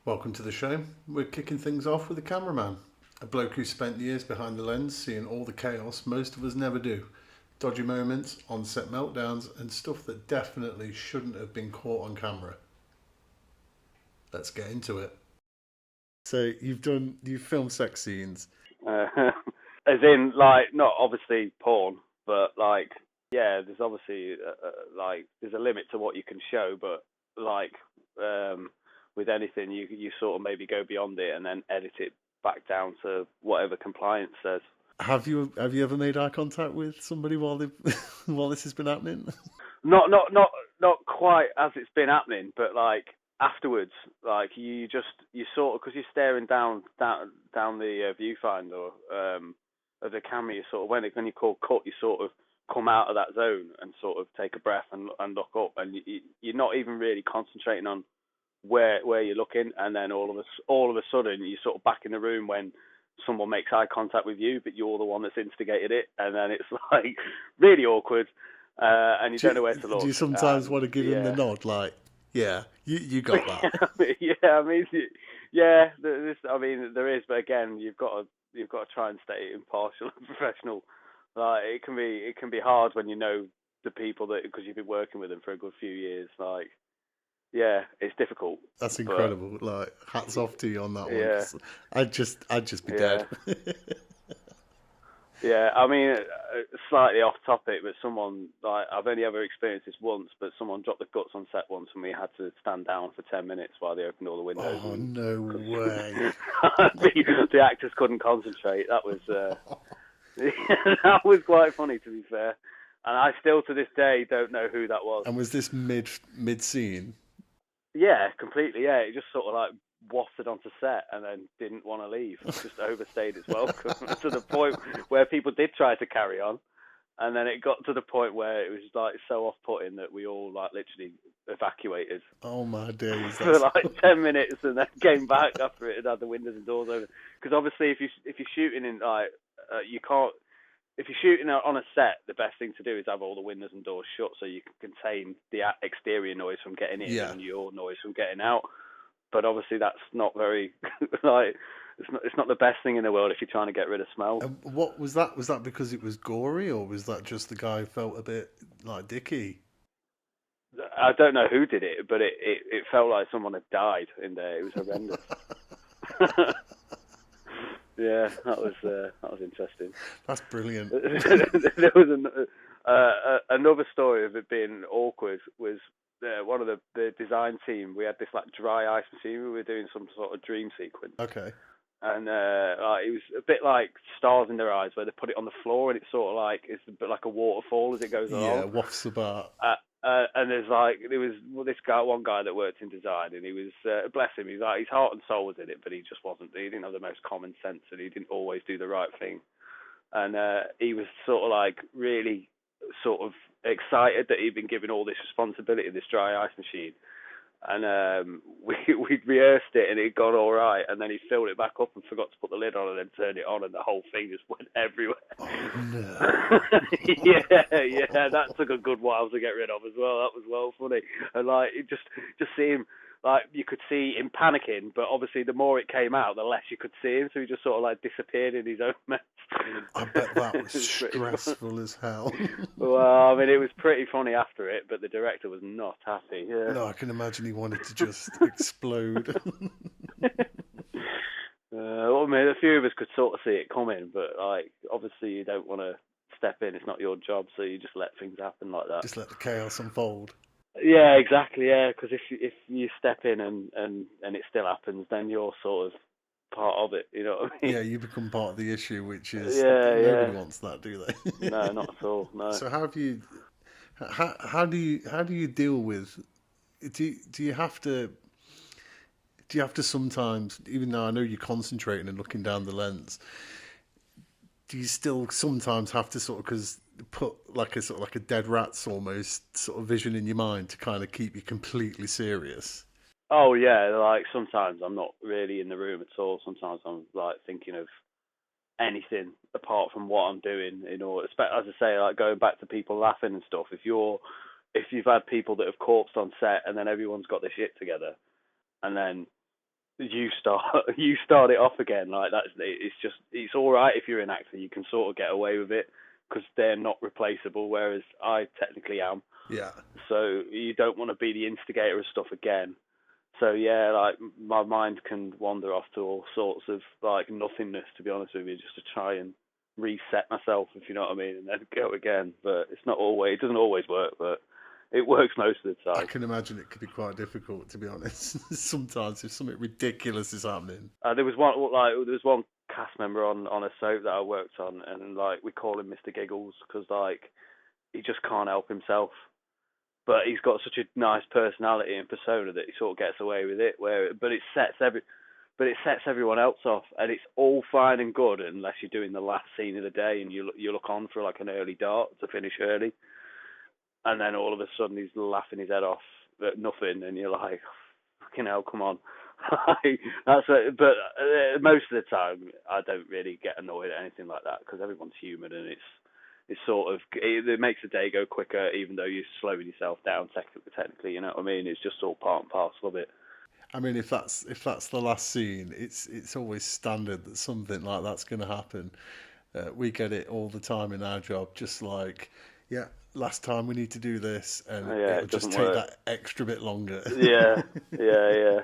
Welcome to the show. We're kicking things off with the cameraman, a bloke who spent years behind the lens seeing all the chaos most of us never do. Dodgy moments, on-set meltdowns, and stuff that definitely shouldn't have been caught on camera. Let's get into it. So you've filmed sex scenes. Uh, as in, like, not obviously porn, but like, yeah, there's obviously like there's a limit to what you can show, but like with anything, you sort of maybe go beyond it and then edit it back down to whatever compliance says. Have you ever made eye contact with somebody while while this has been happening? Not quite as it's been happening, but like afterwards, like you sort of, because you're staring down the viewfinder of the camera, you sort of, when you call cut, you sort of come out of that zone and sort of take a breath and look up, and you're not even really concentrating on where you're looking, and then all of a sudden you're sort of back in the room when someone makes eye contact with you, but you're the one that's instigated it, and then it's like really awkward, and you don't know where to look. Do you sometimes want to give him the Yeah. nod, like, yeah, you got that? Yeah, I mean, yeah, I mean, there is, but again, you've got to try and stay impartial and professional. Like, it can be hard when you know the people that, because you've been working with them for a good few years. Like, yeah, it's difficult. That's But incredible. Like, hats off to you on that one. yeah, 'Cause I'd just be dead. yeah. Yeah, I mean, slightly off topic, but someone, like, I've only ever experienced this once, but someone dropped the guts on set once, and we had to stand down for 10 minutes while they opened all the windows. Oh, And no way. the actors couldn't concentrate. That was that was quite funny, to be fair. And I still, to this day, don't know who that was. And was this mid scene? Yeah, completely. Yeah, it just sort of like wafted onto set and then didn't want to leave. Just overstayed its welcome to the point where people did try to carry on, and then it got to the point where it was like so off-putting that we all like literally evacuated Oh my days. for like 10 minutes, and then came back after it had had the windows and doors open. Because obviously, if you're shooting in like you can't. If you're shooting on a set, the best thing to do is have all the windows and doors shut so you can contain the exterior noise from getting in Yeah. and your noise from getting out. But obviously, that's not very like it's not the best thing in the world if you're trying to get rid of smell. What was that? Was that because it was gory, or was that just the guy felt a bit like dicky? I don't know who did it, but it felt like someone had died in there. It was horrendous. Yeah, that was interesting. That's brilliant. There was another story of it being awkward. Was one of the design team. We had this like dry ice machine. We were doing some sort of dream sequence, Okay. and it was a bit like Stars in Their Eyes, where they put it on the floor, and it's sort of like it's a bit like a waterfall as it goes Yeah, along. wafts about. And there was one guy that worked in design, and he was bless him. He's like his heart and soul was in it, but he just wasn't. He didn't have the most common sense, and he didn't always do the right thing. And he was sort of like really sort of excited that he'd been given all this responsibility of this dry ice machine. And we'd rehearsed it, and it'd gone all right, and then he filled it back up and forgot to put the lid on, and then turned it on, and the whole thing just went everywhere. Oh no. Yeah, that took a good while to get rid of as well. That was well funny, and like it just see him, like you could see him panicking, but obviously the more it came out, the less you could see him, so he just sort of like disappeared in his own mess. I bet that was stressful as hell. Well, I mean, it was pretty funny after it, but the director was not happy. Yeah. No, I can imagine he wanted to just explode. Well, I mean, a few of us could sort of see it coming, but like, obviously, you don't want to step in. It's not your job, so you just let things happen like that. Just let the chaos unfold. Yeah, exactly. Yeah, because if you step in and it still happens, then you're sort of part of it. You know what I mean? Yeah, you become part of the issue, which is Yeah. nobody wants that, do they? No, not at all. No. So how do you deal with do you have to sometimes, even though I know you're concentrating and looking down the lens, do you still sometimes have to sort of, because put like a sort of like a dead rat's almost sort of vision in your mind to kind of keep you completely serious? Oh yeah, like sometimes I'm not really in the room at all. Sometimes I'm like thinking of anything apart from what I'm doing. You know, as I say, like going back to people laughing and stuff. If you've had people that have corpsed on set and then everyone's got their shit together, and then you start it off again. Like it's all right if you're an actor, you can sort of get away with it because they're not replaceable, whereas I technically am. Yeah. So you don't want to be the instigator of stuff again. So yeah, like my mind can wander off to all sorts of like nothingness, to be honest with you, just to try and reset myself, if you know what I mean, and then go again. But it doesn't always work, but it works most of the I time. can imagine it could be quite difficult, to be honest. Sometimes if something ridiculous is happening. There was one cast member on a soap that I worked on, and like we call him Mr. Giggles because like he just can't help himself. But he's got such a nice personality and persona that he sort of gets away with it. But it sets everyone else off, and it's all fine and good unless you're doing the last scene of the day and you look on for like an early dart to finish early, and then all of a sudden he's laughing his head off at nothing, and you're like, fucking hell, come on. That's it. But most of the time I don't really get annoyed at anything like that because everyone's human, and it makes the day go quicker, even though you're slowing yourself down technically. You know what I mean? It's just all part and parcel of it. I mean, if that's the last scene, it's always standard that something like that's going to happen. We get it all the time in our job. Just like, yeah, last time we need to do this, and Yeah, it'll just take that extra bit longer. Yeah, yeah.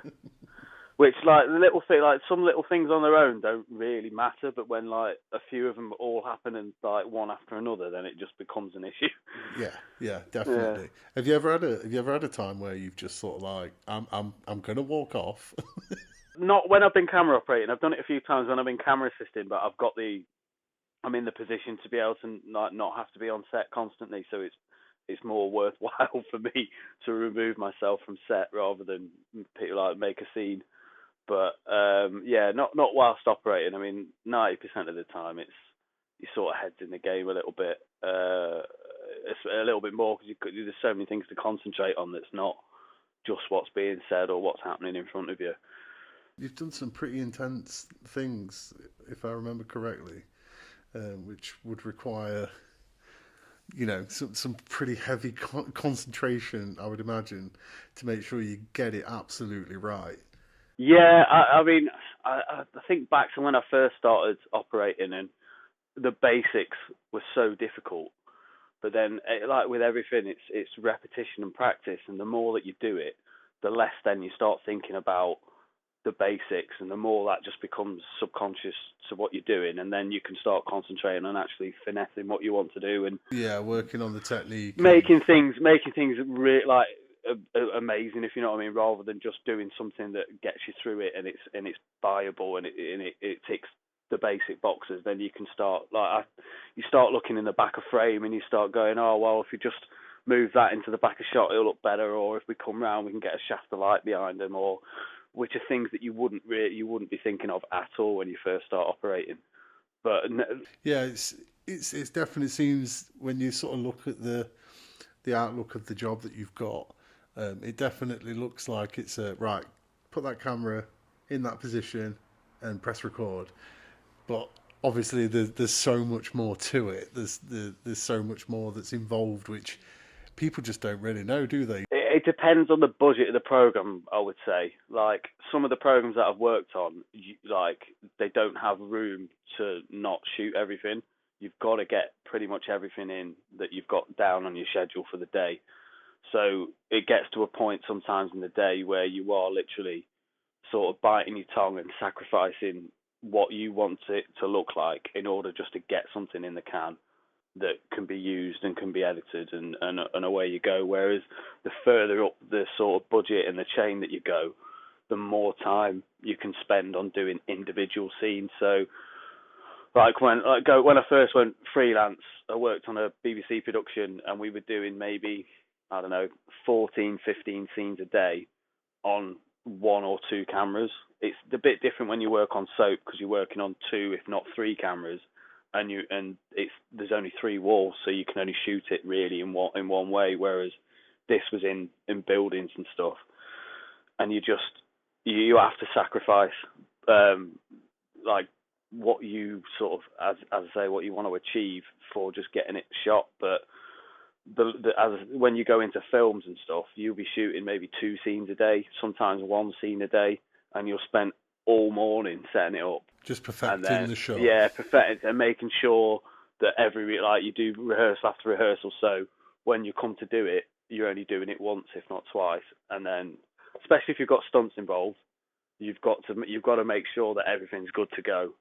Which like the little thing, like some little things on their own don't really matter, but when like a few of them all happen and like one after another, then it just becomes an issue. Yeah, definitely. Yeah. Have you ever had a time where you've just sort of like, I'm gonna walk off? Not when I've been camera operating. I've done it a few times when I've been camera assisting, but I'm in the position to be able to not have to be on set constantly, so it's more worthwhile for me to remove myself from set rather than like make a scene. But yeah, not whilst operating. I mean, 90% of the time it's your sort of head's in the game a little bit. It's a little bit more because there's so many things to concentrate on that's not just what's being said or what's happening in front of you. You've done some pretty intense things, if I remember correctly, which would require, some pretty heavy concentration, I would imagine, to make sure you get it absolutely right. Yeah, I mean, I think back to when I first started operating, and the basics were so difficult. But then, like with everything, it's repetition and practice, and the more that you do it, the less then you start thinking about the basics, and the more that just becomes subconscious to what you're doing, and then you can start concentrating on actually finessing what you want to do, and working on the technique, making things like amazing, if you know what I mean, rather than just doing something that gets you through it and it's viable and it ticks the basic boxes. Then you can start you start looking in the back of frame and you start going, oh well, if you just move that into the back of shot, it'll look better, or if we come round, we can get a shaft of light behind them, or which are things that you wouldn't be thinking of at all when you first start operating. But yeah, it's definitely seems when you sort of look at the outlook of the job that you've got. It definitely looks like it's right. Put that camera in that position and press record. But obviously, there's so much more to it. There's so much more that's involved, which people just don't really know, do they? It depends on the budget of the program, I would say. Like some of the programs that I've worked on, like they don't have room to not shoot everything. You've got to get pretty much everything in that you've got down on your schedule for the day. So it gets to a point sometimes in the day where you are literally sort of biting your tongue and sacrificing what you want it to look like in order just to get something in the can that can be used and can be edited and away you go. Whereas the further up the sort of budget and the chain that you go, the more time you can spend on doing individual scenes. So like when I first went freelance, I worked on a BBC production and we were doing maybe, I don't know, 14, 15 scenes a day on one or two cameras. It's a bit different when you work on soap because you're working on two, if not three cameras, and there's only three walls, so you can only shoot it really in one way. Whereas this was in buildings and stuff, and you have to sacrifice like what you sort of as I say what you want to achieve for just getting it shot, but when you go into films and stuff, you'll be shooting maybe two scenes a day, sometimes one scene a day, and you'll spend all morning setting it up. Just And perfecting then, the shot. yeah, perfecting and making sure that you do rehearsal after rehearsal. So when you come to do it, you're only doing it once, if not twice. And then, especially if you've got stunts involved, you've got to make sure that everything's good to go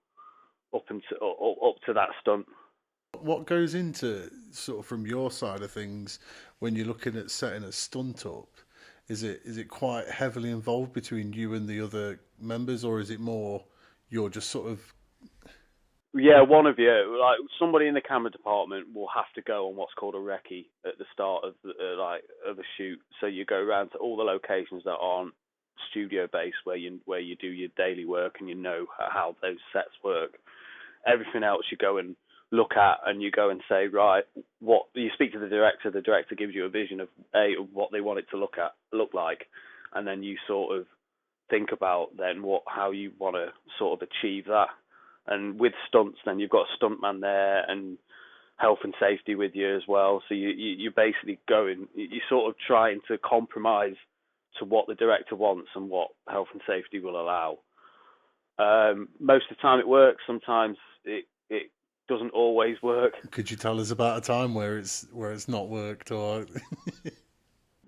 up to that stunt. What goes into, sort of from your side of things, when you're looking at setting a stunt up? Is it quite heavily involved between you and the other members, or is it more you're just sort of... Yeah, one of you, like somebody in the camera department, will have to go on what's called a recce at the start of of a shoot. So you go around to all the locations that aren't studio based, where you do your daily work and you know how those sets work. Everything else you go and look at, and you go and say, right, what you speak to the director. The director gives you a vision of what they want it to look like, and then you sort of think about then how you want to sort of achieve that. And with stunts, then you've got a stuntman there and health and safety with you as well. So you basically you're sort of trying to compromise to what the director wants and what health and safety will allow. Most of the time it works. Sometimes it doesn't always work. Could you tell us about a time where it's not worked? Or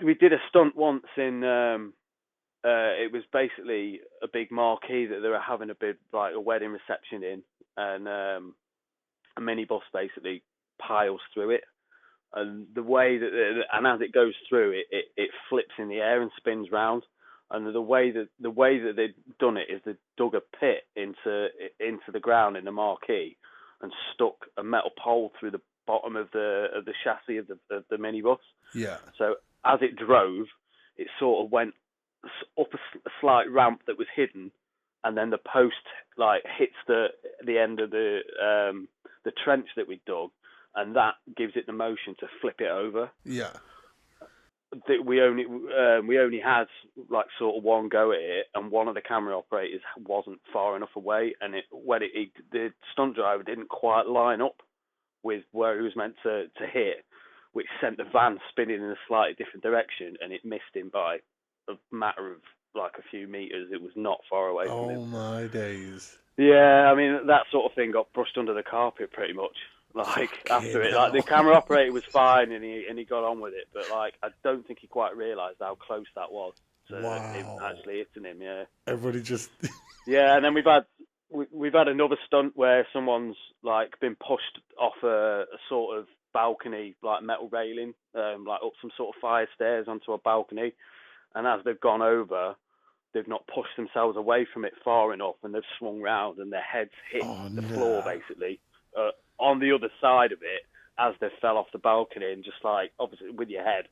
We did a stunt once in. It was basically a big marquee that they were having a wedding reception in, and a minibus basically piles through it, and the way that as it goes through, it flips in the air and spins round, and the way that they'd done it is they dug a pit into the ground in the marquee and stuck a metal pole through the bottom of the chassis of the minibus. Yeah. So as it drove, it sort of went up a slight ramp that was hidden, and then the post hits the end of the trench that we dug, and that gives it the motion to flip it over. Yeah. We only had sort of one go at it, and one of the camera operators wasn't far enough away, and the stunt driver didn't quite line up with where he was meant to hit, which sent the van spinning in a slightly different direction, and it missed him by a matter of a few meters. It was not far away from him. Oh my days. Yeah, I mean, that sort of thing got brushed under the carpet pretty much. After it, the camera operator was fine and he got on with it, but I don't think he quite realised how close that was to him actually hitting him. Yeah. Everybody just. Yeah, and then we've had another stunt where someone's been pushed off a sort of balcony, metal railing, up some sort of fire stairs onto a balcony, and as they've gone over, they've not pushed themselves away from it far enough, and they've swung round and their heads hit the floor basically on the other side of it as they fell off the balcony, and just obviously with your head,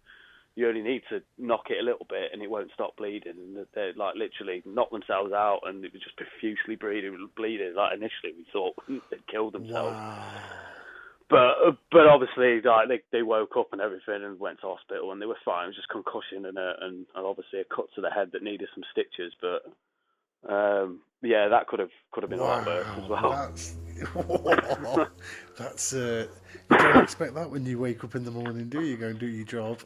you only need to knock it a little bit and it won't stop bleeding, and they literally knocked themselves out, and it was just profusely bleeding. Initially we thought they'd killed themselves. Wow. But obviously they woke up and everything and went to hospital and they were fine. It was just concussion and obviously a cut to the head that needed some stitches, but yeah, that could have been a lot worse as well. That's you don't expect that when you wake up in the morning, do you? Go and do your job.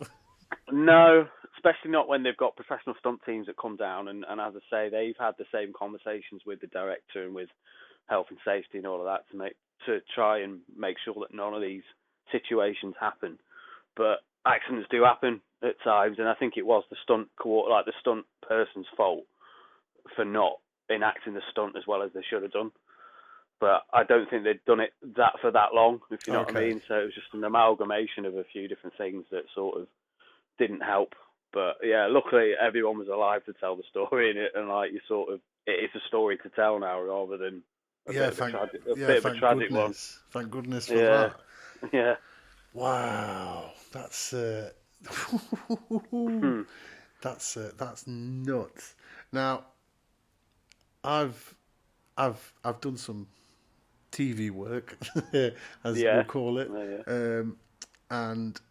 No, especially not when they've got professional stunt teams that come down, and as I say, they've had the same conversations with the director and with health and safety and all of that to try and make sure that none of these situations happen. But accidents do happen at times, and I think it was the stunt person's fault for not enacting the stunt as well as they should have done. But I don't think they'd done it for that long, if you know what I mean. So it was just an amalgamation of a few different things that sort of didn't help. But yeah, luckily everyone was alive to tell the story in it, and it's a story to tell now rather than a bit of a tragic one. Thank goodness for that. Yeah. Wow, that's that's nuts. Now, I've done some TV work, as we'll call it, and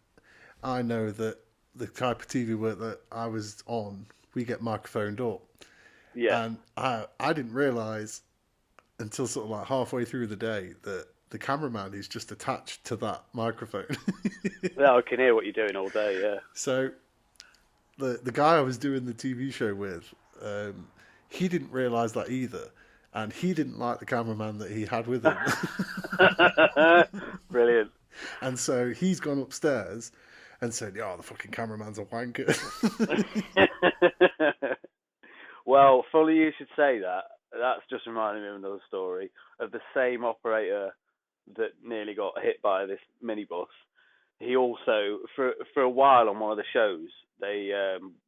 I know that the type of TV work that I was on, we get microphoned up. Yeah. And I didn't realise until sort of halfway through the day that the cameraman is just attached to that microphone. Yeah, I can hear what you're doing all day, yeah. So the guy I was doing the TV show with, he didn't realise that either, and he didn't like the cameraman that he had with him. Brilliant. And so he's gone upstairs and said, "Yeah, the fucking cameraman's a wanker." Well, funny you should say that. That's just reminding me of another story of the same operator that nearly got hit by this minibus. He also, for a while on one of the shows, they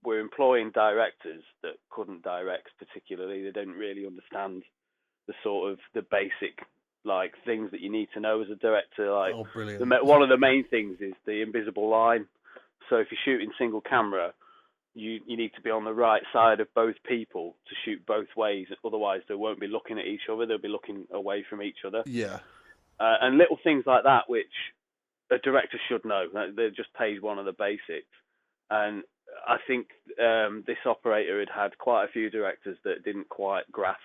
were employing directors that couldn't direct particularly. They didn't really understand the sort of the basic like things that you need to know as a director. Like Oh, brilliant. one of the main things is the invisible line. So if you're shooting single camera, you need to be on the right side of both people to shoot both ways. Otherwise, they won't be looking at each other. They'll be looking away from each other. Yeah. And little things like that, which a director should know. They're just page one of the basics. And I think this operator had quite a few directors that didn't quite grasp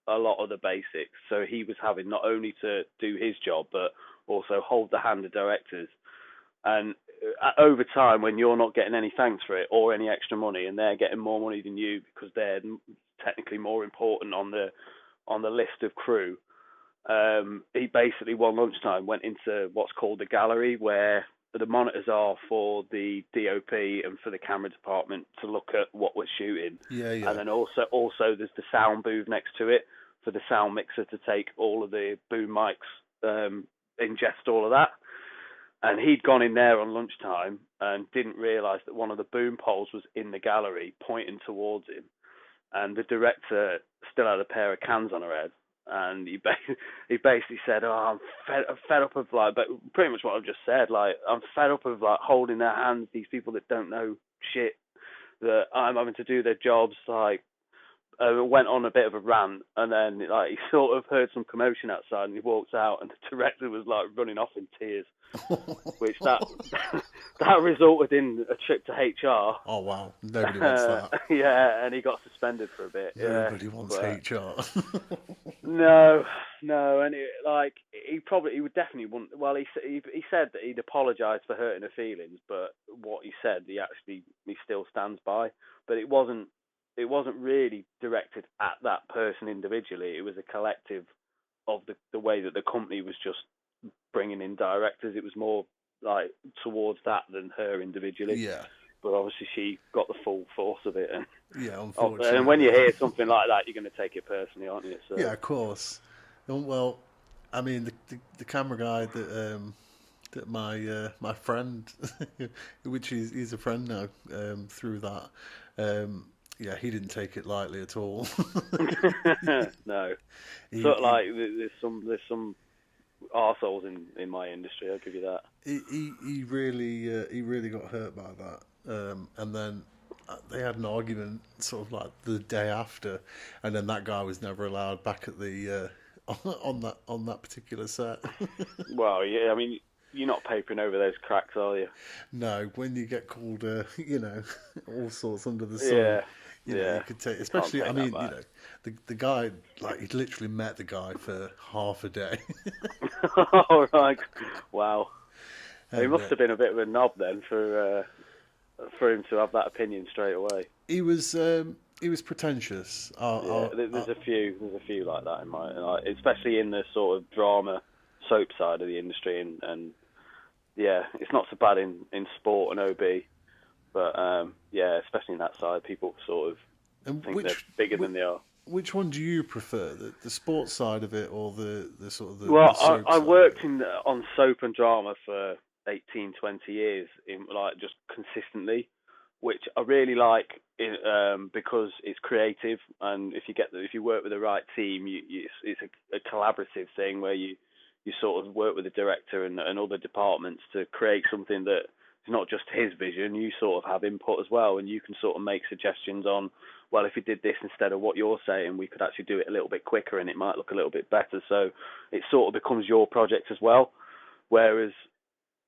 a lot of the basics. So he was having not only to do his job, but also hold the hand of directors. And over time, when you're not getting any thanks for it or any extra money, and they're getting more money than you because they're technically more important on the list of crew, he basically one lunchtime went into what's called the gallery, where the monitors are for the DOP and for the camera department to look at what we're shooting. Yeah, yeah. And then also there's the sound booth next to it for the sound mixer to take all of the boom mics, ingest all of that. And he'd gone in there on lunchtime and didn't realise that one of the boom poles was in the gallery pointing towards him. And the director still had a pair of cans on her head. And he basically said, "Oh, I'm fed up of like," but pretty much what I've just said. Like, I'm fed up of like holding their hands. These people that don't know shit, that I'm having to do their jobs. Like, went on a bit of a rant, and then like he sort of heard some commotion outside, and he walked out, and the director was like running off in tears, which that resulted in a trip to HR. Oh, wow. Nobody wants that. Yeah, and he got suspended for a bit. Nobody wants HR. No, and he would definitely want. Well, he said that he'd apologised for hurting her feelings, but what he said, he still stands by. But it wasn't really directed at that person individually. It was a collective of the way that the company was just bringing in directors. It was more like towards that than her individually. Yeah. But obviously she got the full force of it. And yeah, unfortunately. And when you hear something like that, you're going to take it personally, aren't you? So. Yeah, of course. Well, I mean, the camera guy that my friend, which he's a friend now, through that. Yeah, he didn't take it lightly at all. No, like there's some arseholes in my industry. I'll give you that. He really got hurt by that, and then they had an argument sort of like the day after, and then that guy was never allowed back at the on that particular set. Well, yeah, I mean, you're not papering over those cracks, are you? No, when you get called, all sorts under the sun. Yeah. You know, you could take, especially. I mean, you know, the guy, like, he'd literally met the guy for half a day. Oh, right. Wow. He must have been a bit of a knob then for him to have that opinion straight away. He was pretentious. There's a few like that in my, especially in the sort of drama soap side of the industry, and yeah, it's not so bad in sport and OB. But yeah, especially in that side, people sort of think they're bigger than they are. Which one do you prefer, the sports side of it, or the sort of the? Well, the soap I side? worked on soap and drama for 18, 20 years, in like just consistently, which I really like, because it's creative, and if you work with the right team, it's a collaborative thing where you sort of work with the director and other departments to create something that. It's not just his vision, you sort of have input as well, and you can sort of make suggestions on, well, if you did this instead of what you're saying, we could actually do it a little bit quicker and it might look a little bit better. So it sort of becomes your project as well. Whereas,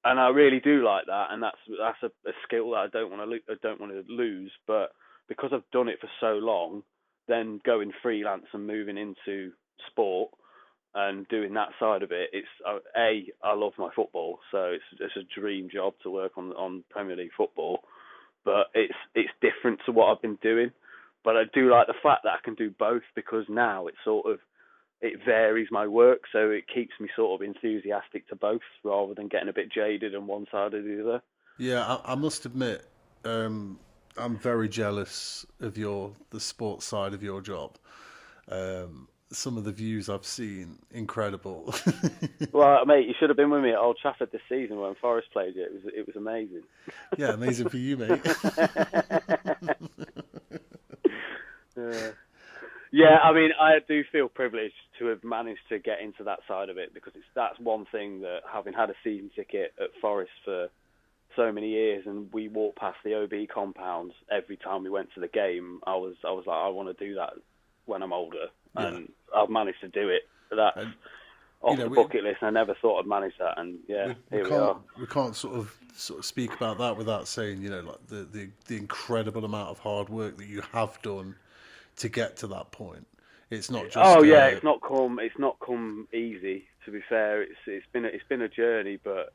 and I really do like that, and that's a skill that I don't want to lose. But because I've done it for so long, then going freelance and moving into sport and doing that side of it, it's I love my football, so it's a dream job to work on Premier League football, but it's different to what I've been doing. But I do like the fact that I can do both, because now it varies my work, so it keeps me sort of enthusiastic to both rather than getting a bit jaded on one side or the other. Yeah, I must admit, I'm very jealous of the sports side of your job. Some of the views I've seen, incredible. Well, mate, you should have been with me at Old Trafford this season when Forest played it. It was amazing. Yeah, amazing for you, mate. Yeah, I mean, I do feel privileged to have managed to get into that side of it, because that's one thing that, having had a season ticket at Forest for so many years, and we walked past the OB compound every time we went to the game, I was like, I want to do that when I'm older, Yeah. and I've managed to do it. That's And, off you know, the bucket list. I never thought I'd manage that, and yeah, here we are. we can't sort of speak about that without saying, like the incredible amount of hard work that you have done to get to that point. It's not just. Oh yeah, it's not come easy. To be fair, it's been a journey, but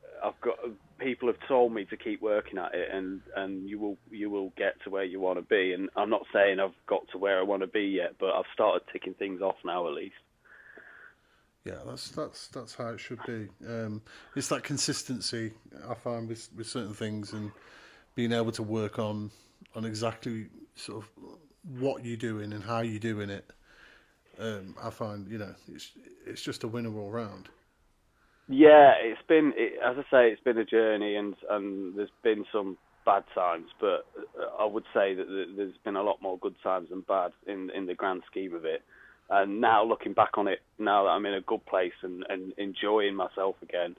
people have told me to keep working at it, and you will get to where you want to be. And I'm not saying I've got to where I want to be yet, but I've started ticking things off now at least. Yeah, that's how it should be. It's that consistency I find with certain things, and being able to work on exactly sort of what you're doing and how you're doing it. I find it's just a winner all round. Yeah, as I say, it's been a journey, and there's been some bad times, but I would say that there's been a lot more good times than bad in the grand scheme of it. And now, looking back on it, now that I'm in a good place and enjoying myself again,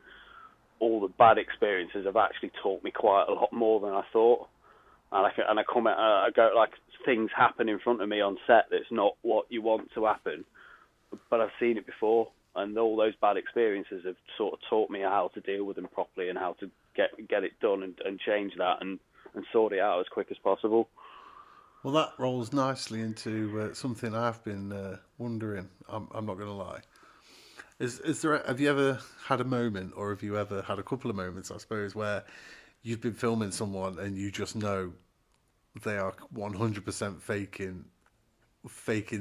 all the bad experiences have actually taught me quite a lot more than I thought. And I go, like, things happen in front of me on set that's not what you want to happen, but I've seen it before, and all those bad experiences have sort of taught me how to deal with them properly and how to get it done and change that and sort it out as quick as possible. Well, that rolls nicely into something I've been wondering. I'm not going to lie. Have you ever had a moment, or have you ever had a couple of moments, I suppose, where you've been filming someone and you just know they are 100% faking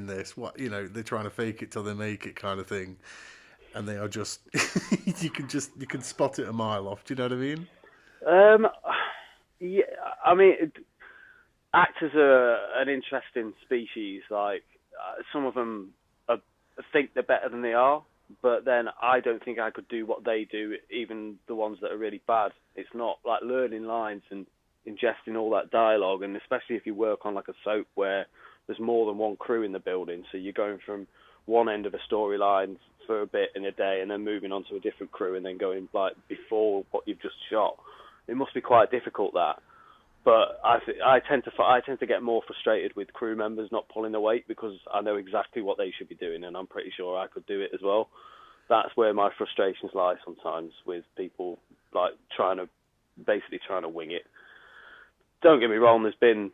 this? They're trying to fake it till they make it, kind of thing, and they are just you can spot it a mile off. Do you know what I mean? Yeah, I mean, actors are an interesting species. Like, some of them think they're better than they are, but then I don't think I could do what they do, even the ones that are really bad. It's not like learning lines and ingesting all that dialogue, and especially if you work on like a soap where there's more than one crew in the building, so you're going from one end of a storyline for a bit in a day and then moving on to a different crew and then going like before what you've just shot. It must be quite difficult, that. But I tend to get more frustrated with crew members not pulling the weight, because I know exactly what they should be doing, and I'm pretty sure I could do it as well. That's where my frustrations lie sometimes, with people like trying to wing it. Don't get me wrong, there's been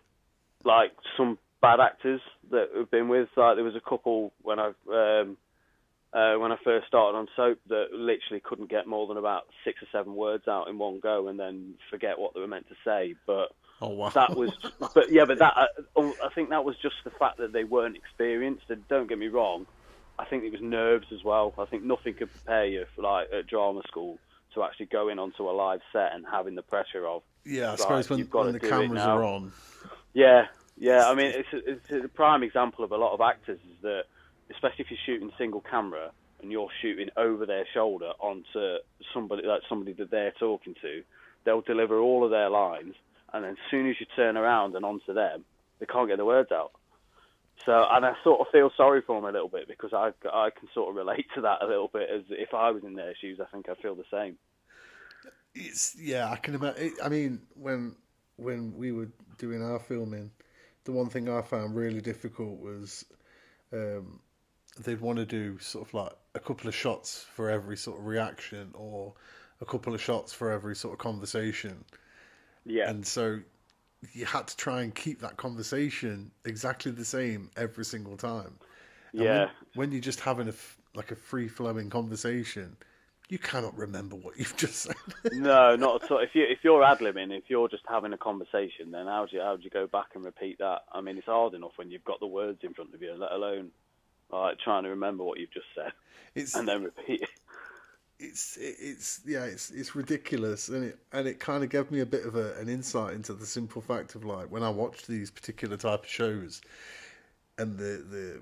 like some bad actors that have been with. Like, there was a couple when I first started on soap that literally couldn't get more than about 6 or 7 words out in one go and then forget what they were meant to say. But oh wow, that was, I think that was just the fact that they weren't experienced. And don't get me wrong, I think it was nerves as well. I think nothing could prepare you for, like, at drama school, to actually go in onto a live set and having the pressure of. Yeah, I suppose when the cameras are on. Yeah. I mean, it's a prime example of a lot of actors, is that, especially if you're shooting single camera and you're shooting over their shoulder onto somebody that they're talking to, they'll deliver all of their lines, and then as soon as you turn around and onto them, they can't get the words out. So, and I sort of feel sorry for them a little bit, because I can sort of relate to that a little bit, as if I was in their shoes, I think I'd feel the same. I can imagine. I mean, when we were doing our filming, the one thing I found really difficult was they'd want to do sort of like a couple of shots for every sort of reaction, or a couple of shots for every sort of conversation. Yeah. And so you had to try and keep that conversation exactly the same every single time. And Yeah. when you're just having a free flowing conversation, You cannot remember what you've just said. No, not at all. If you're ad-libbing, if you're just having a conversation, then how do you go back and repeat that? I mean, it's hard enough when you've got the words in front of you, let alone like trying to remember what you've just said It's and then repeat it. it's ridiculous, and it kind of gave me a bit of an insight into the simple fact of like when I watch these particular type of shows, and the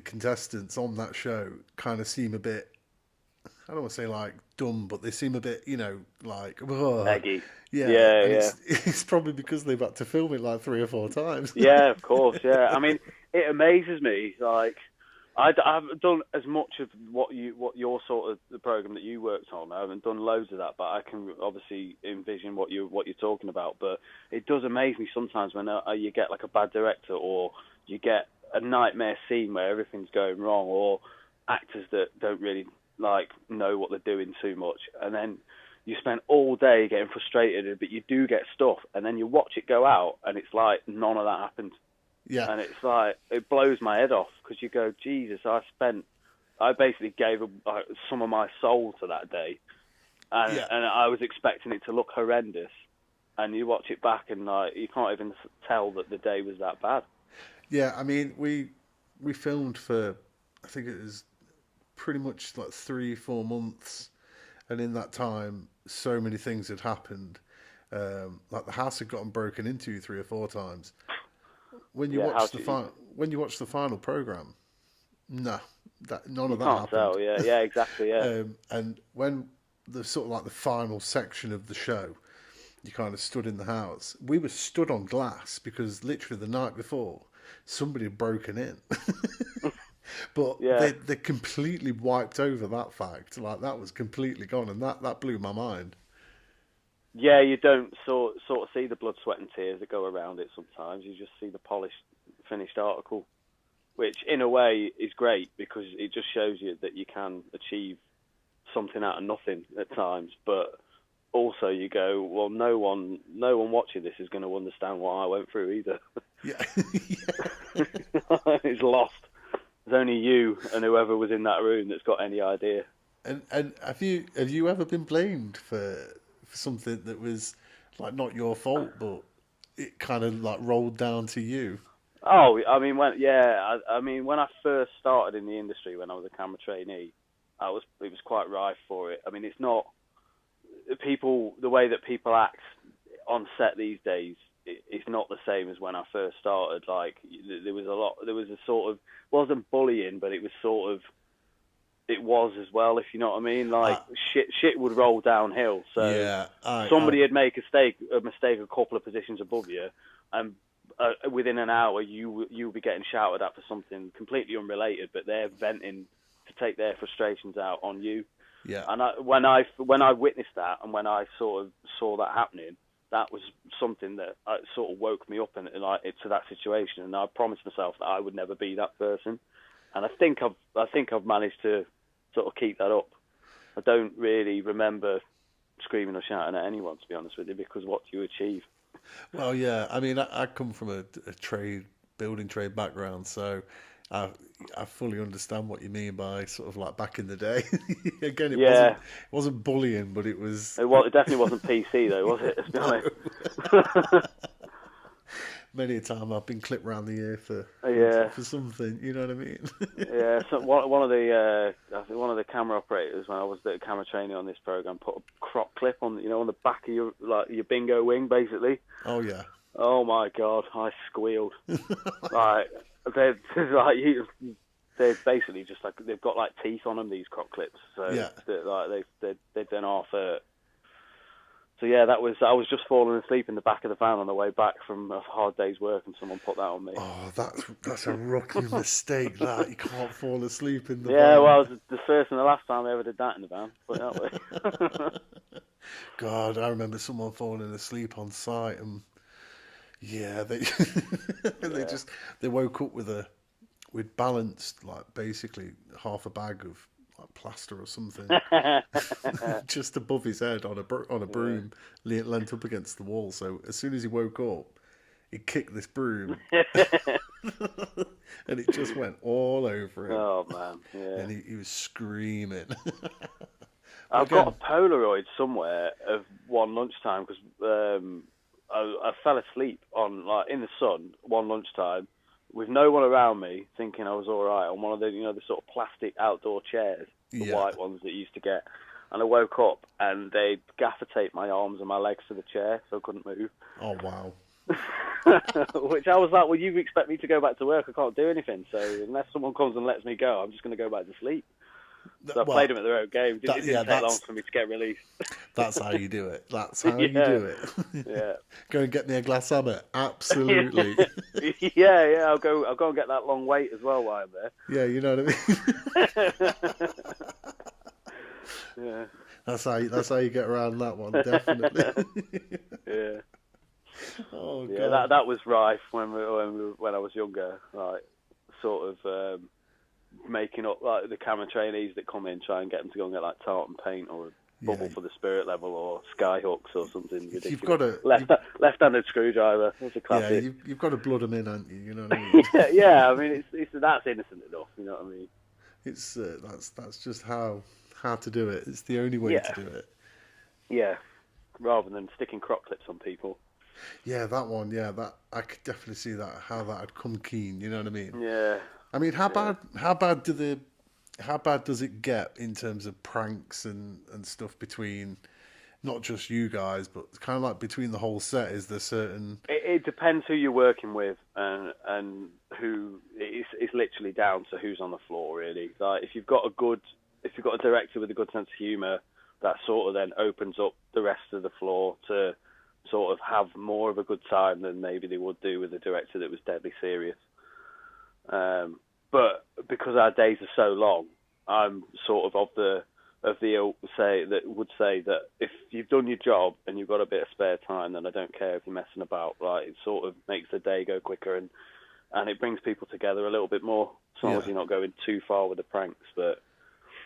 contestants on that show kind of seem a bit, I don't want to say like dumb, but they seem a bit, like Eggy. yeah, Yeah, and yeah. it's probably because they've had to film it like 3 or 4 times. Yeah, of course, yeah. I mean, it amazes me. Like, I haven't done as much of what your sort of the program that you worked on. I haven't done loads of that, but I can obviously envision what you're talking about. But it does amaze me sometimes when you get like a bad director, or you get a nightmare scene where everything's going wrong, or actors that don't really like know what they're doing too much, and then you spend all day getting frustrated, but you do get stuff, and then you watch it go out, and it's like none of that happened. Yeah, And it's like, it blows my head off, because you go, Jesus, I basically gave some of my soul to that day, and yeah, and I was expecting it to look horrendous, and you watch it back, and like you can't even tell that the day was that bad. yeah. I mean, we filmed for, I think it was pretty much like 3 4 months, and in that time, so many things had happened. Like the house had gotten broken into 3 or 4 times. When you Yeah, watch when you watch the final program, no, none you of that can't happened. tell. Yeah, yeah, exactly. Yeah, And when the sort of like the final section of the show, you kind of stood in the house. We were stood on glass because literally the night before somebody had broken in. But yeah. they completely wiped over that fact. Like that was completely gone, and that blew my mind. Yeah, you don't sort of see the blood, sweat, and tears that go around it. Sometimes you just see the polished, finished article, which in a way is great because it just shows you that you can achieve something out of nothing at times. But also you go, well, no one watching this is going to understand what I went through either. Yeah, It's lost. There's only you and whoever was in that room that's got any idea. and have you ever been blamed for something that was like not your fault, but it kind of like rolled down to you? Oh, I mean, when I first started in the industry, when I was a camera trainee, it was quite rife for it. I mean, it's not the way that people act on set these days. It's not the same as when I first started. Like there was a sort of, wasn't bullying, but it was as well, if you know what I mean. Like shit would roll downhill. So Yeah, somebody would make a mistake a couple of positions above you, and within an hour you'll be getting shouted at for something completely unrelated, but they're venting to take their frustrations out on you. yeah, And when I witnessed that, and when I sort of saw that happening, that was something that sort of woke me up to that situation, and I promised myself that I would never be that person. And I think I've managed to sort of keep that up. I don't really remember screaming or shouting at anyone, to be honest with you, because what do you achieve? Well, yeah. I mean, I come from a building trade background, so I fully understand what you mean by sort of like back in the day. Again, Yeah, it wasn't bullying, but it was. it definitely wasn't PC though, was it? Let's be honest. Many a time I've been clipped round the ear Yeah. for something. You know what I mean? Yeah, so one of the I think one of the camera operators when I was the camera training on this program put a crop clip on on the back of your bingo wing basically. Oh yeah. Oh my god, I squealed. Like they're they're basically just like they've got like teeth on them, these crop clips. So Yeah. they've done half hurt. So yeah, I was just falling asleep in the back of the van on the way back from a hard day's work, and someone put that on me. Oh, that's a rookie mistake. That you can't fall asleep in the Yeah, van. well, it was the first and the last time I ever did that in the van. Put it that way. God, I remember someone falling asleep on site, and yeah, they Yeah. they woke up with balanced like basically half a bag of like plaster or something just above his head on a broom, leant up against the wall. So as soon as he woke up, he kicked this broom, and it just went all over him. Oh man, yeah. And he was screaming. I've got a Polaroid somewhere of one lunchtime because I fell asleep in the sun one lunchtime with no one around me, thinking I was all right on one of the the sort of plastic outdoor chairs, the white ones that you used to get. And I woke up and they'd gaffer taped my arms and my legs to the chair so I couldn't move. Oh wow. Which I was like, well, you expect me to go back to work? I can't do anything. So unless someone comes and lets me go, I'm just going to go back to sleep. So I played them at their own game. It didn't take long for me to get released. That's how you do it. That's how you do it. Yeah. Go and get me a glass of it. Absolutely. Yeah. I'll go and get that long wait as well while I'm there. Yeah, you know what I mean. Yeah. That's how you get around that one, definitely. Yeah. Oh god. Yeah, that was rife when I was younger, like sort of making up like the camera trainees that come in, try and get them to go and get like tartan paint or a bubble for the spirit level or sky hooks or something ridiculous. You've got a left-handed screwdriver. That's a classic. Yeah, you've got to blood them in, haven't you? You know what I mean? Yeah. I mean, it's that's innocent enough. You know what I mean? It's that's just how to do it. It's the only way to do it. Yeah, rather than sticking crop clips on people. Yeah, that one. Yeah, that I could definitely see that how that had come keen. You know what I mean? Yeah. I mean, how bad does it get in terms of pranks and stuff between not just you guys, but kind of like between the whole set? Is there certain? It depends who you're working with and who. It's literally down to who's on the floor, really. Like if you've got a director with a good sense of humour, that sort of then opens up the rest of the floor to sort of have more of a good time than maybe they would do with a director that was deadly serious. But because our days are so long, I'm sort of the ilk that would say that if you've done your job and you've got a bit of spare time, then I don't care if you're messing about. Like it sort of makes the day go quicker and it brings people together a little bit more, as long as you're not going too far with the pranks. But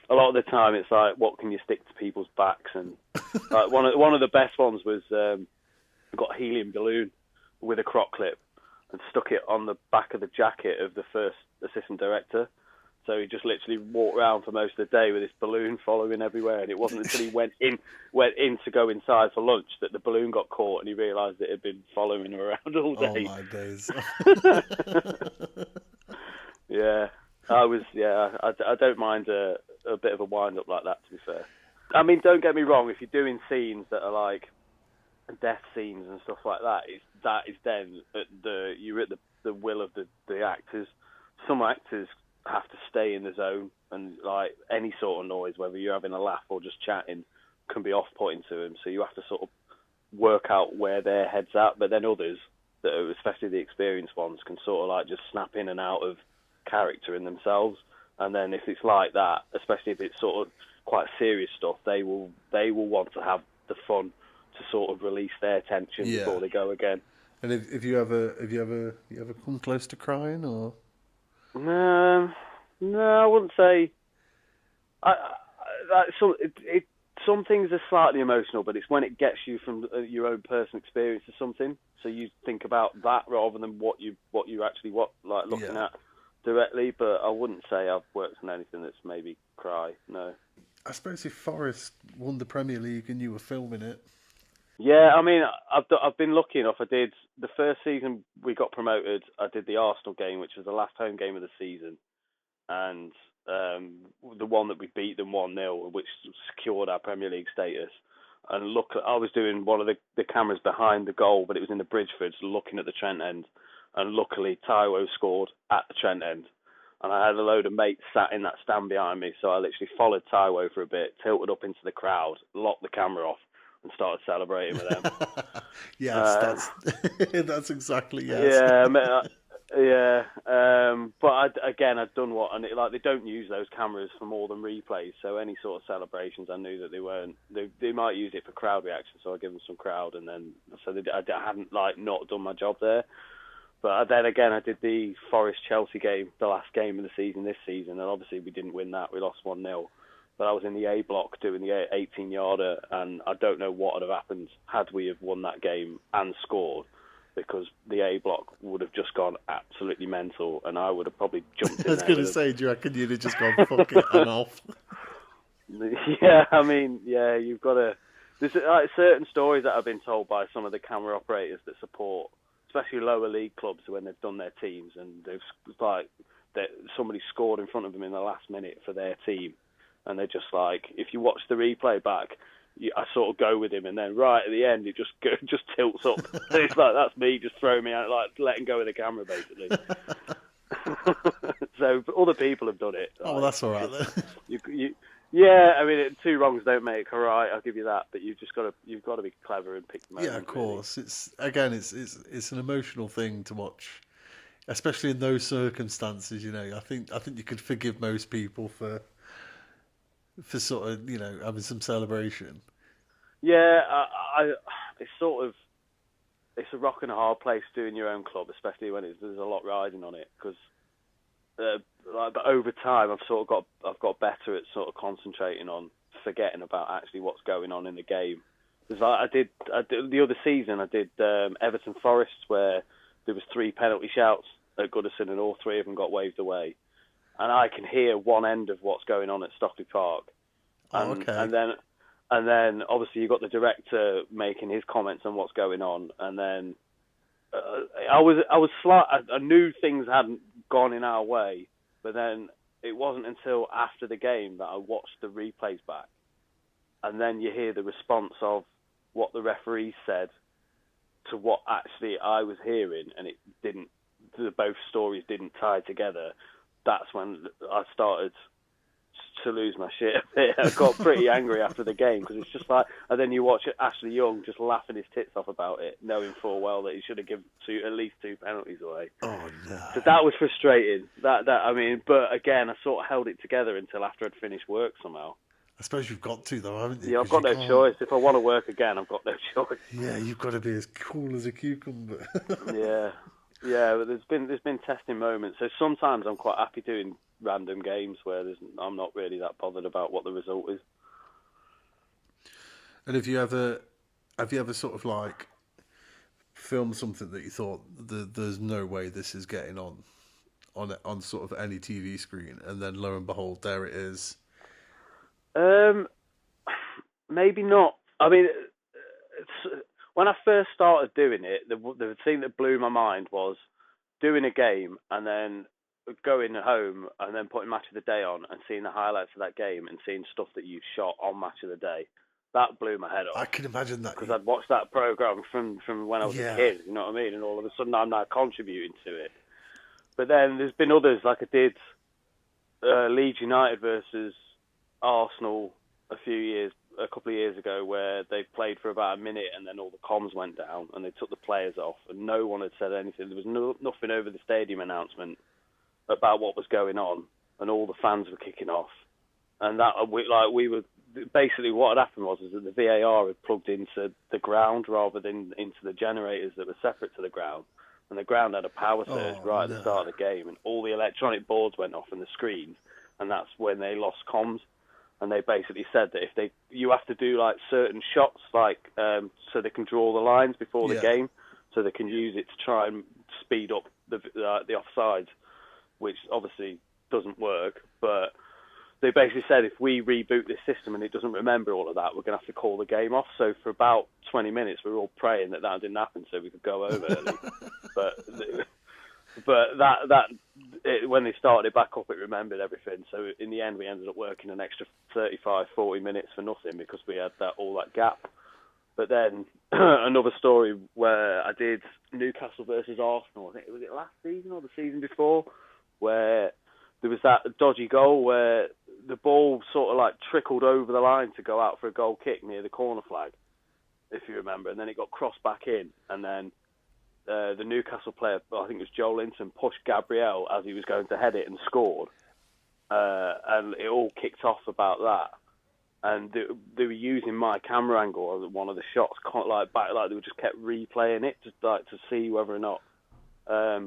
a lot of the time, it's like, what can you stick to people's backs? And like one of the best ones was got a helium balloon with a crop clip and stuck it on the back of the jacket of the first assistant director. So he just literally walked around for most of the day with this balloon following everywhere. And it wasn't until he went in to go inside for lunch that the balloon got caught and he realised it had been following him around all day. Oh my days. Yeah. I don't mind a bit of a wind-up like that, to be fair. I mean, don't get me wrong, if you're doing scenes that are like death scenes and stuff like that, that is then you're at the will of the actors. Some actors have to stay in the zone, and like any sort of noise, whether you're having a laugh or just chatting, can be off-putting to them. So you have to sort of work out where their head's at. But then others, that are, especially the experienced ones, can sort of like just snap in and out of character in themselves. And then if it's like that, especially if it's sort of quite serious stuff, they will want to have the fun to sort of release their tension before they go again. And have you ever come close to crying or? No, I wouldn't say. Some things are slightly emotional, but it's when it gets you from your own personal experience to something. So you think about that rather than what you actually looking at directly. But I wouldn't say I've worked on anything that's maybe cry. No. I suppose if Forest won the Premier League and you were filming it. Yeah, I mean, I've been lucky enough. I did the first season we got promoted. I did the Arsenal game, which was the last home game of the season, and the one that we beat them 1-0, which secured our Premier League status. And look, I was doing one of the cameras behind the goal, but it was in the Bridgeford, looking at the Trent end. And luckily, Taiwo scored at the Trent end. And I had a load of mates sat in that stand behind me, so I literally followed Taiwo for a bit, tilted up into the crowd, locked the camera off, and started celebrating with them. Yes, that's exactly but I'd done what, and they don't use those cameras for more than replays. So any sort of celebrations, I knew that they weren't. They might use it for crowd reaction, so I give them some crowd, and then I hadn't not done my job there. But then again, I did the Forest Chelsea game, the last game of the season this season, and obviously we didn't win that. We lost 1-0. But I was in the A block doing the 18-yarder, and I don't know what would have happened had we have won that game and scored, because the A block would have just gone absolutely mental, and I would have probably jumped in. I was going to say, do you reckon you'd have just gone fuck it and off? Yeah, I mean, yeah, you've got to. There's certain stories that have been told by some of the camera operators that support, especially lower league clubs, when they've done their teams and they've like that somebody scored in front of them in the last minute for their team, and they're just like, if you watch the replay back, I sort of go with him, and then right at the end it just tilts up. It's like that's me just throwing me out, like letting go of the camera basically. So other people have done it. Oh, well, that's all right then. Yeah, I mean, two wrongs don't make a right. I'll give you that, but you've got to be clever and pick the moment. Yeah, of course. Really. It's an emotional thing to watch, especially in those circumstances. You know, I think you could forgive most people for sort of having some celebration. Yeah, it's sort of it's a rock and a hard place doing your own club, especially when there's a lot riding on it. Because but over time, I've got better at sort of concentrating on forgetting about actually what's going on in the game. Because I did the other season, I did Everton Forest, where there was 3 penalty shouts at Goodison, and all 3 of them got waved away. And I can hear one end of what's going on at Stockley Park. Okay. And then obviously you've got the director making his comments on what's going on, and then I knew things hadn't gone in our way, but then it wasn't until after the game that I watched the replays back, and then you hear the response of what the referee said to what actually I was hearing, and it didn't. Both stories didn't tie together. That's when I started to lose my shit a bit. I got pretty angry after the game, because it's just like, and then you watch Ashley Young just laughing his tits off about it, knowing full well that he should have given at least 2 penalties away. Oh no! So that was frustrating. I mean, but again, I sort of held it together until after I'd finished work somehow. I suppose you've got to, though, haven't you? Yeah, I've got no choice. If I want to work again, I've got no choice. Yeah, you've got to be as cool as a cucumber. Yeah, but there's been testing moments. So sometimes I'm quite happy doing random games where I'm not really that bothered about what the result is. And have you ever sort of like filmed something that you thought there's no way this is getting on sort of any TV screen, and then lo and behold, there it is? Maybe not. I mean, when I first started doing it, the thing that blew my mind was doing a game and then going home and then putting Match of the Day on and seeing the highlights of that game and seeing stuff that you shot on Match of the Day. That blew my head off. I can imagine that. Because I'd watched that programme from when I was a kid, you know what I mean? And all of a sudden I'm now contributing to it. But then there's been others, like I did Leeds United versus Arsenal a couple of years ago, where they played for about a minute and then all the comms went down and they took the players off and no one had said anything. There was nothing over the stadium announcement about what was going on, and all the fans were kicking off. And we were basically, what had happened was that the VAR had plugged into the ground rather than into the generators that were separate to the ground. And the ground had a power surge at the start of the game, and all the electronic boards went off and the screens, and that's when they lost comms. And they basically said that you have to do like certain shots, like so they can draw the lines before the game, so they can use it to try and speed up the offsides, which obviously doesn't work. But they basically said if we reboot this system and it doesn't remember all of that, we're going to have to call the game off. So for about 20 minutes, we were all praying that didn't happen, so we could go over early. But when they started it back up, it remembered everything. So in the end, we ended up working an extra 35, 40 minutes for nothing because we had all that gap. But then another story where I did Newcastle versus Arsenal. I think was it last season or the season before, where there was that dodgy goal where the ball sort of like trickled over the line to go out for a goal kick near the corner flag, if you remember, and then it got crossed back in, and then the Newcastle player, I think it was Joe Linton, pushed Gabriel as he was going to head it and scored, and it all kicked off about that. And they were using my camera angle as one of the shots, like they just kept replaying it just like to see whether or not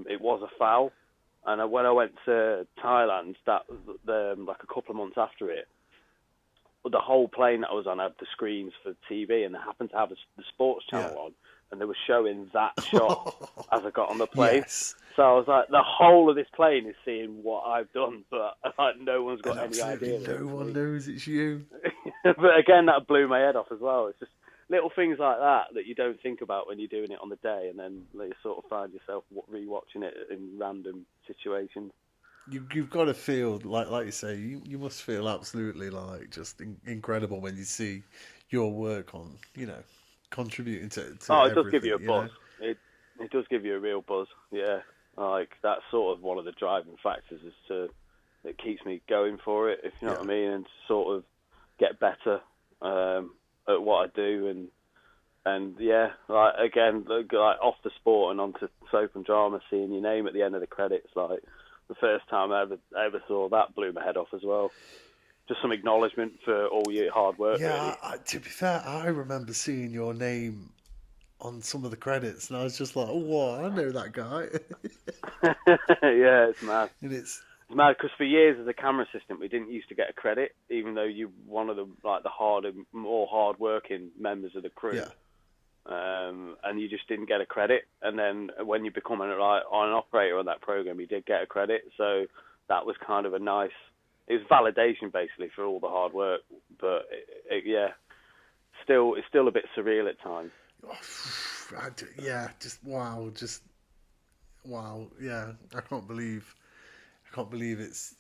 it was a foul. And when I went to Thailand, like a couple of months after it, the whole plane that I was on had the screens for TV, and they happened to have the sports channel on. and they were showing that shot as I got on the plane. Yes. So I was like, the whole of this plane is seeing what I've done, but like no one's got And any idea. absolutely no one knows it's you. But again, that blew my head off as well. It's just little things like that you don't think about when you're doing it on the day, and then you sort of find yourself rewatching it in random situations. You've got to feel like you say, you must feel absolutely like just incredible when you see your work on, contributing to Oh, it everything, does give you a buzz. It does give you a real buzz. Yeah, like that's sort of one of the driving factors that keeps me going for it. If you know what I mean, and to sort of get better at what I do, and yeah, like again, like off the sport and onto soap and drama, seeing your name at the end of the credits, like the first time I ever saw that blew my head off as well. Just some acknowledgement for all your hard work. Yeah, really. to be fair, I remember seeing your name on some of the credits, and I was just like, "Oh, I know that guy." Yeah, it's mad. And It's mad because for years as a camera assistant, we didn't used to get a credit, even though you're one of the more hard-working members of the crew. Yeah. And you just didn't get a credit. And then when you become an operator on that program, you did get a credit. So that was kind of it was validation basically for all the hard work. But it's still a bit surreal at times. Yeah, just wow. Yeah, I can't believe it's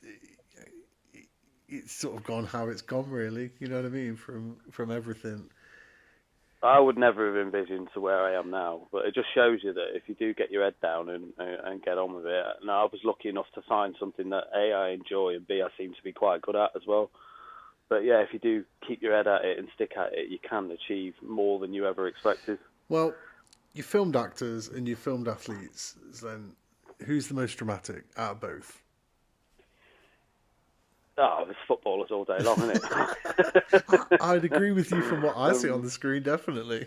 sort of gone how it's gone, really. You know what I mean? From everything. I would never have envisioned to where I am now, but it just shows you that if you do get your head down and get on with it. Now, I was lucky enough to find something that A, I enjoy, and B, I seem to be quite good at as well. But yeah, if you do keep your head at it and stick at it, you can achieve more than you ever expected. Well, you filmed actors and you filmed athletes, then who's the most dramatic out of both? Oh, there's footballers all day long, isn't it? I'd agree with you from what I see on the screen, definitely.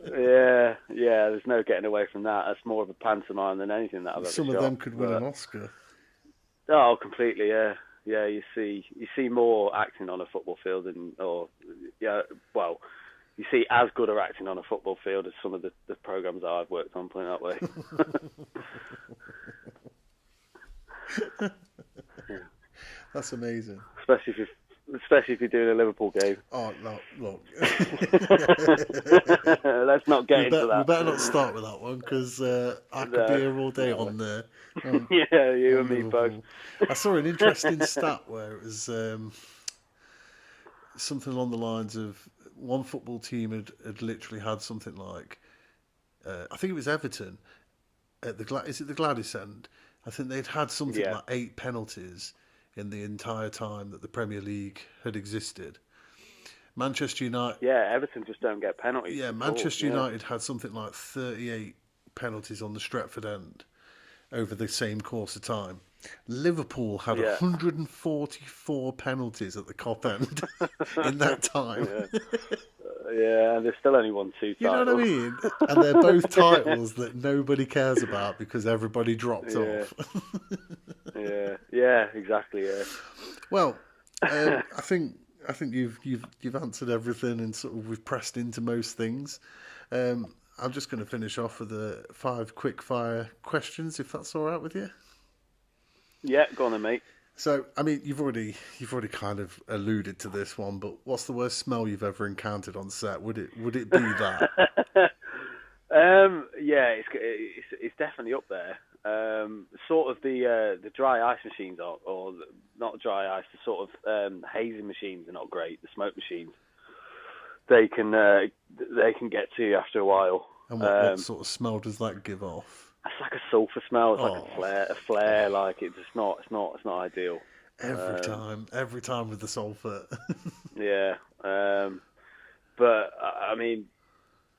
Yeah, there's no getting away from that. That's more of a pantomime than anything that I've ever Some shot. of them could win an Oscar. Oh, completely, yeah. Yeah, you see more acting on a football field you see as good at acting on a football field as some of the programs that I've worked on, put it that way. Yeah. That's amazing. Especially if you're doing a Liverpool game. Oh, no, look. Let's not get into that. We better not start with that one, because I could be here all day on there. Yeah, you and me both. I saw an interesting stat where it was something along the lines of one football team had literally had something like, I think it was Everton, at is it the Gladys End? I think they'd had something like 8 penalties in the entire time that the Premier League had existed. Manchester United... Yeah, Everton just don't get penalties. Yeah, Manchester United had something like 38 penalties on the Stretford End over the same course of time. Liverpool had 144 penalties at the Cop End in that time. Yeah, and they've still only won 2 titles. You know what I mean? And they're both titles that nobody cares about because everybody dropped off. Yeah, exactly. Yeah. Well, I think you've answered everything, and sort of we've pressed into most things. I'm just going to finish off with the 5 quick fire questions, if that's all right with you. Yeah, go on then, mate. So, I mean, you've already kind of alluded to this one, but what's the worst smell you've ever encountered on set? Would it be that? Yeah, it's definitely up there. Sort of the dry ice machines or not dry ice, the sort of hazing machines are not great. The smoke machines, they can get to you after a while. And what sort of smell does that give off? It's like a sulphur smell. It's like a flare. Like it's not ideal. Every time with the sulphur. Yeah, but I mean,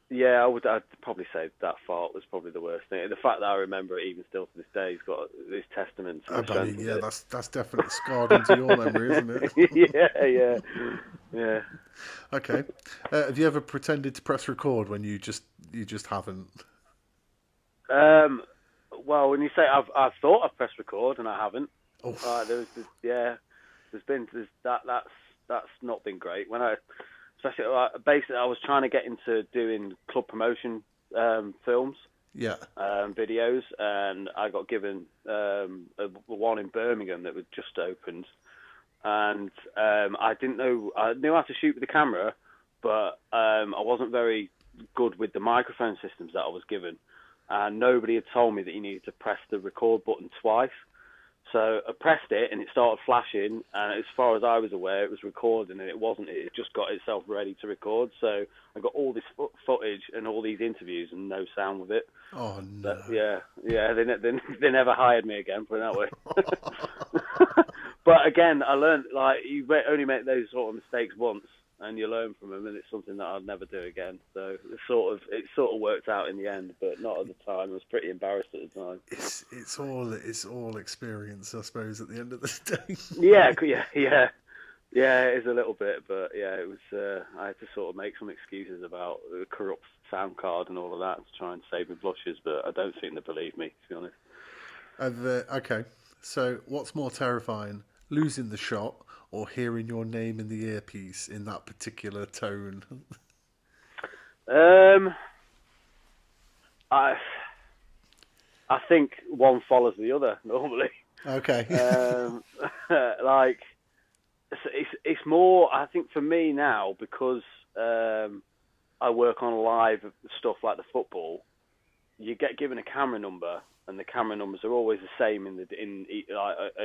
yeah, I'd probably say that fart was probably the worst thing. The fact that I remember it even still to this day has got this testament to the strength of it. That's definitely scarred into your memory, isn't it? Yeah. Okay. Have you ever pretended to press record when you just haven't? Well, when you say I've thought I've pressed record and I haven't. That's not been great. When basically I was trying to get into doing club promotion films, Yeah. videos, and I got given one in Birmingham that was just opened, and I didn't know. I knew how to shoot with the camera, but I wasn't very good with the microphone systems that I was given, and nobody had told me that you needed to press the record button twice. So I pressed it and it started flashing, and as far as I was aware, it was recording, and it wasn't. It just got itself ready to record. So I got all this footage and all these interviews and no sound with it. Oh no. Yeah. They never hired me again, put it that way. But again, I learned, like, you only make those sort of mistakes once, and you learn from them, and it's something that I'd never do again. So it sort of worked out in the end, but not at the time. I was pretty embarrassed at the time. It's all experience, I suppose, at the end of the day. Yeah, it is a little bit, but yeah, it was. I had to sort of make some excuses about the corrupt sound card and all of that to try and save me blushes, but I don't think they believe me, to be honest. Okay, so what's more terrifying, losing the shot or hearing your name in the earpiece in that particular tone? I think one follows the other normally. Okay. Like, it's more, I think, for me now, because I work on live stuff like the football. You get given a camera number, and the camera numbers are always the same at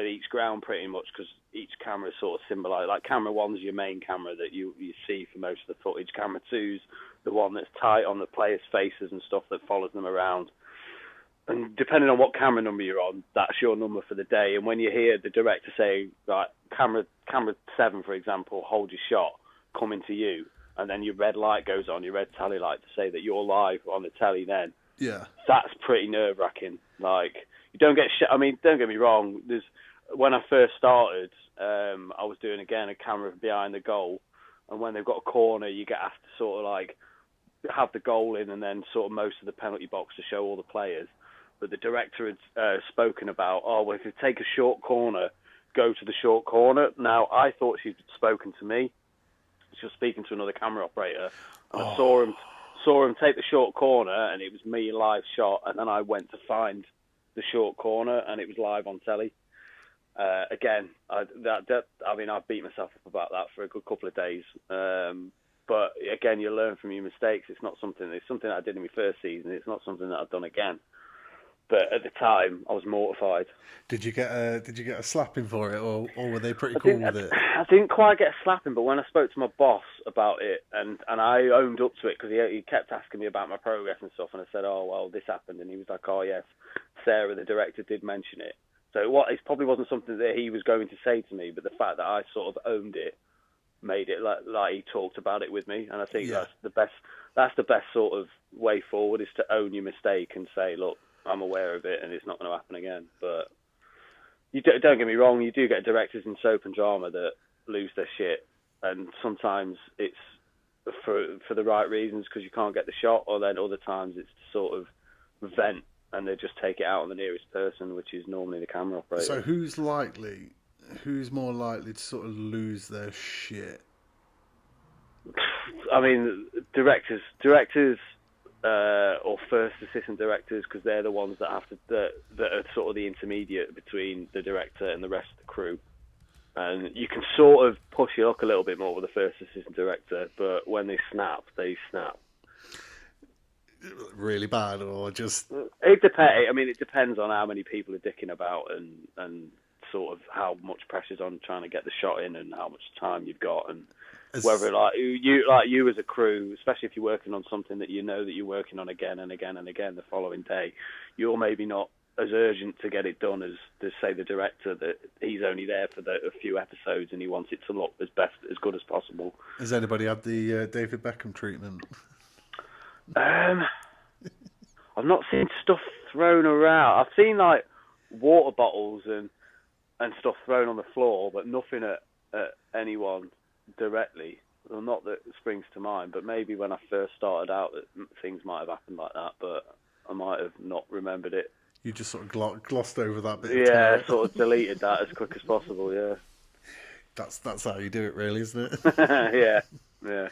each ground, pretty much, because each camera is sort of symbolised. Like, camera one's your main camera that you see for most of the footage. Camera two's the one that's tight on the players' faces and stuff that follows them around. And depending on what camera number you're on, that's your number for the day. And when you hear the director say, like, camera 7, for example, hold your shot, coming to you, and then your red light goes on, your red tally light, to say that you're live on the telly then, yeah, that's pretty nerve-wracking. Like, you don't get I mean, don't get me wrong, when I first started, I was doing, again, a camera behind the goal, and when they've got a corner, you get asked to sort of, like, have the goal in and then sort of most of the penalty box to show all the players. But the director had spoken about, well, if you take a short corner, go to the short corner. Now, I thought she'd spoken to me. She was speaking to another camera operator. And I saw him take the short corner, and it was me live shot. And then I went to find the short corner, and it was live on telly. Again, I mean, I've beat myself up about that for a good couple of days. But again, you learn from your mistakes. It's something that I did in my first season. It's not something that I've done again. But at the time, I was mortified. Did you get a slapping for it, or were they pretty cool with it? I didn't quite get a slapping, but when I spoke to my boss about it, and I owned up to it, because he kept asking me about my progress and stuff, and I said, oh, well, this happened, and he was like, oh, yes, Sarah, the director, did mention it. So it probably wasn't something that he was going to say to me, but the fact that I sort of owned it made it like he talked about it with me, and I think that's the best sort of way forward, is to own your mistake and say, look, I'm aware of it, and it's not going to happen again. But don't get me wrong, you do get directors in soap and drama that lose their shit, and sometimes it's for the right reasons, because you can't get the shot, or then other times it's to sort of vent, and they just take it out on the nearest person, which is normally the camera operator. So who's more likely to sort of lose their shit? I mean, directors. Or first assistant directors, because they're the ones that have to that are sort of the intermediate between the director and the rest of the crew. And you can sort of push your luck a little bit more with the first assistant director, but when they snap, they snap. Really bad, or just? It depends. I mean, it depends on how many people are dicking about, and sort of how much pressure's on trying to get the shot in, and how much time you've got, and whether you as a crew, especially if you're working on something that you know that you're working on again and again and again the following day, you're maybe not as urgent to get it done as say the director, that he's only there for a few episodes and he wants it to look as good as possible. Has anybody had the David Beckham treatment? I've not seen stuff thrown around. I've seen like water bottles and stuff thrown on the floor, but nothing at anyone directly. Well, not that springs to mind, but maybe when I first started out, that things might have happened like that, but I might have not remembered it. You just sort of glossed over that bit. Yeah, sort of deleted that as quick as possible. Yeah, that's how you do it, really, isn't it? Yeah. Yeah.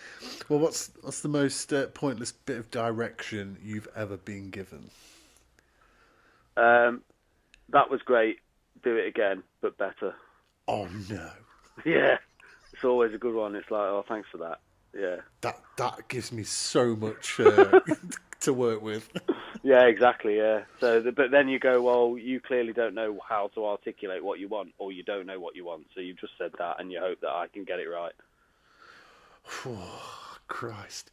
Well, what's the most pointless bit of direction you've ever been given? That was great. Do it again, but better. Oh no, Yeah. It's always a good one. It's like, oh, thanks for that. Yeah. that gives me so much to work with. Yeah, exactly. Yeah. So, but then you go, well, you clearly don't know how to articulate what you want, or you don't know what you want. So you just said that, and you hope that I can get it right. Oh, Christ.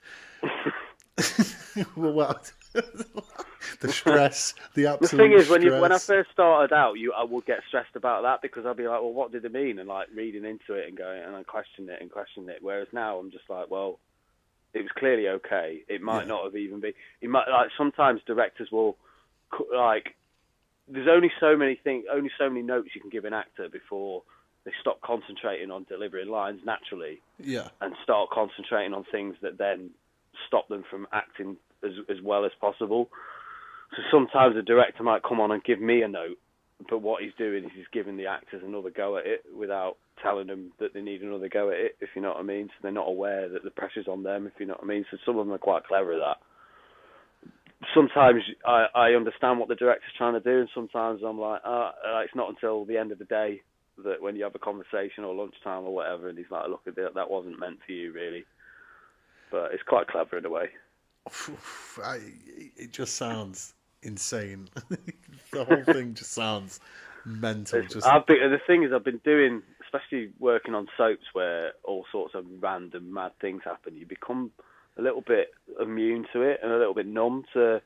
well, the stress, the The absolute thing is, stress. when I first started out, I would get stressed about that because I'd be like, well, what did it mean? And like reading into it and going and I questioning it. Whereas now I'm just like, well, it was clearly okay. It might not have even been. It might like sometimes directors will like. There's only so many things, only so many notes you can give an actor before they stop concentrating on delivering lines naturally Yeah. and start concentrating on things that then stop them from acting as well as possible. So sometimes a director might come on and give me a note, but what he's doing is he's giving the actors another go at it without telling them that they need another go at it, if you know what I mean. So they're not aware that the pressure's on them, if you know what I mean. So some of them are quite clever at that. Sometimes I understand what the director's trying to do, and sometimes I'm like, it's not until the end of the day that when you have a conversation or lunchtime or whatever, and he's like, look, that wasn't meant for you, really. But it's quite clever in a way. It just sounds insane. The whole thing just sounds mental. The thing is, I've been doing, especially working on soaps where all sorts of random mad things happen. You become a little bit immune to it and a little bit numb to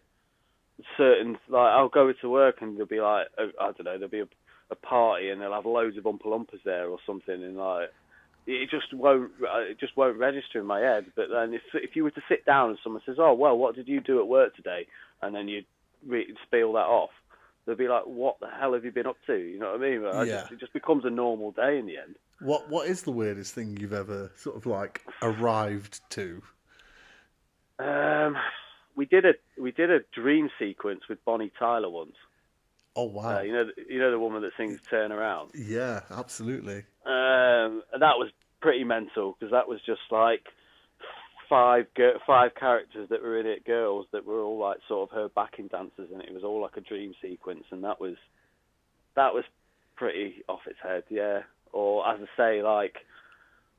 certain. Like I'll go to work and there'll be like I don't know, there'll be a party and they'll have loads of Oompa Loompas there or something, and like it just won't register in my head. But then if you were to sit down and someone says, "Oh well, what did you do at work today?" and then you spiel that off, they'll be like, "What the hell have you been up to?" You know what I mean? It just becomes a normal day in the end. What is the weirdest thing you've ever sort of like arrived to? We did a dream sequence with Bonnie Tyler once. Oh wow! You know the woman that sings "Turn Around." Yeah, absolutely. And that was pretty mental because that was just like five characters that were in it, girls that were all like sort of her backing dancers, and it was all like a dream sequence, and that was pretty off its head, yeah. Or as I say, like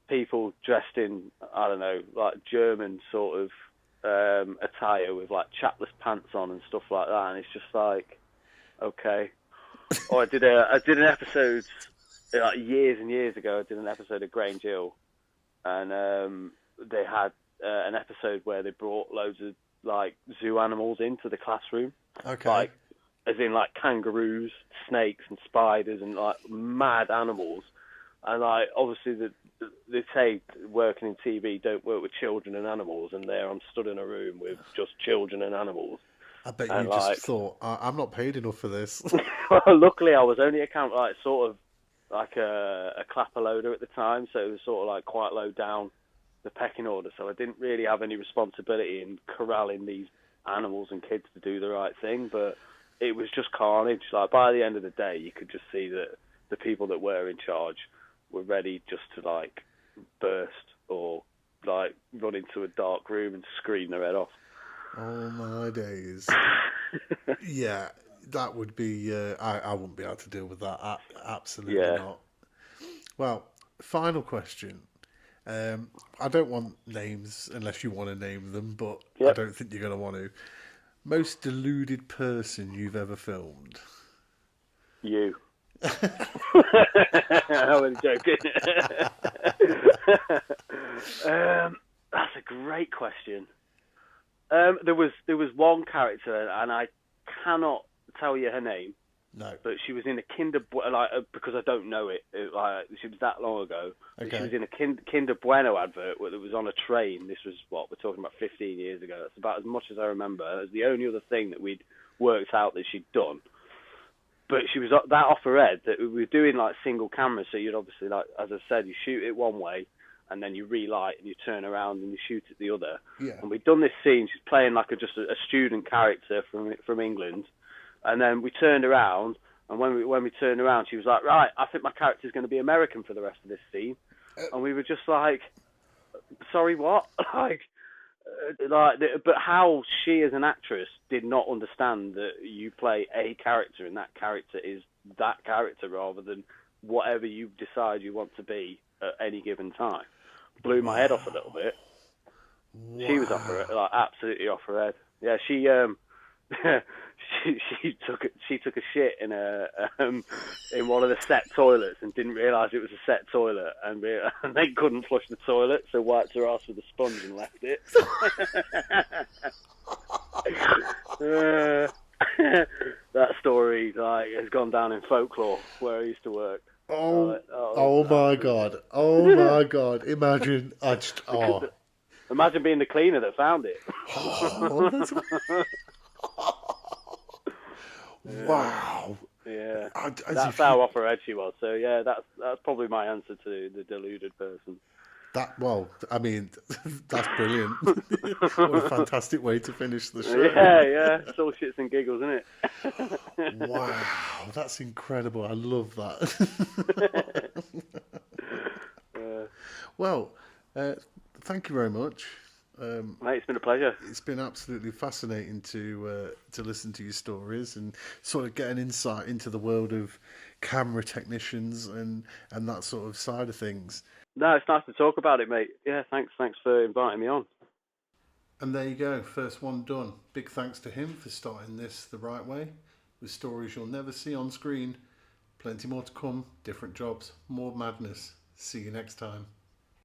people dressed in I don't know, like German sort of attire with like chapless pants on and stuff like that, and it's just like okay. Or I did an episode like years and years ago. I did an episode of Grange Hill, and they had an episode where they brought loads of like zoo animals into the classroom, Okay. like as in like kangaroos, snakes, and spiders, and like mad animals. And like obviously they say working in TV don't work with children and animals, and there I'm stood in a room with just children and animals. I bet you just thought, I'm not paid enough for this. Well, luckily I was only sort of like a clapper loader at the time, so it was sort of like quite low down the pecking order, so I didn't really have any responsibility in corralling these animals and kids to do the right thing, but it was just carnage. Like by the end of the day, you could just see that the people that were in charge were ready just to like burst or like run into a dark room and scream their head off. Oh my days. Yeah, that would be I wouldn't be able to deal with that. Absolutely not. Well, final question. I don't want names unless you want to name them, but I don't think you're going to want to. Most deluded person you've ever filmed? You. I'm only joking. That's a great question. There was one character, and I cannot tell you her name. No. But she was in a because I don't know it. She was that long ago. Okay. She was in a Kinder Bueno advert that was on a train. This was we're talking about 15 years ago. That's about as much as I remember. It was the only other thing that we'd worked out that she'd done. But she was that off her head that we were doing like single cameras. So you'd obviously, like as I said, you shoot it one way, and then you relight and you turn around and you shoot it the other. Yeah. And we'd done this scene. She's playing like just a student character from England. And then we turned around, and when we turned around, she was like, right, I think my character's going to be American for the rest of this scene. And we were just like, sorry, what? But how she as an actress did not understand that you play a character and that character is that character rather than whatever you decide you want to be at any given time. Blew my head off a little bit. Wow. She was off her, like absolutely off her head. Yeah, she she took a shit in in one of the set toilets and didn't realise it was a set toilet, and they couldn't flush the toilet, so wiped her ass with a sponge and left it. That story has gone down in folklore where I used to work. Oh my god! Oh my god! Imagine Imagine being the cleaner that found it. Wow. Yeah. That's how off her head she was. So yeah, that's probably my answer to the deluded person. That's brilliant. What a fantastic way to finish the show. Yeah. It's all shits and giggles, isn't it? Wow, that's incredible. I love that. Well, thank you very much. Mate, it's been a pleasure. It's been absolutely fascinating to listen to your stories and sort of get an insight into the world of camera technicians and that sort of side of things. No, it's nice to talk about it, mate. Yeah, thanks for inviting me on. And there you go, first one done. Big thanks to him for starting this the right way, with stories you'll never see on screen. Plenty more to come, different jobs, more madness. See you next time.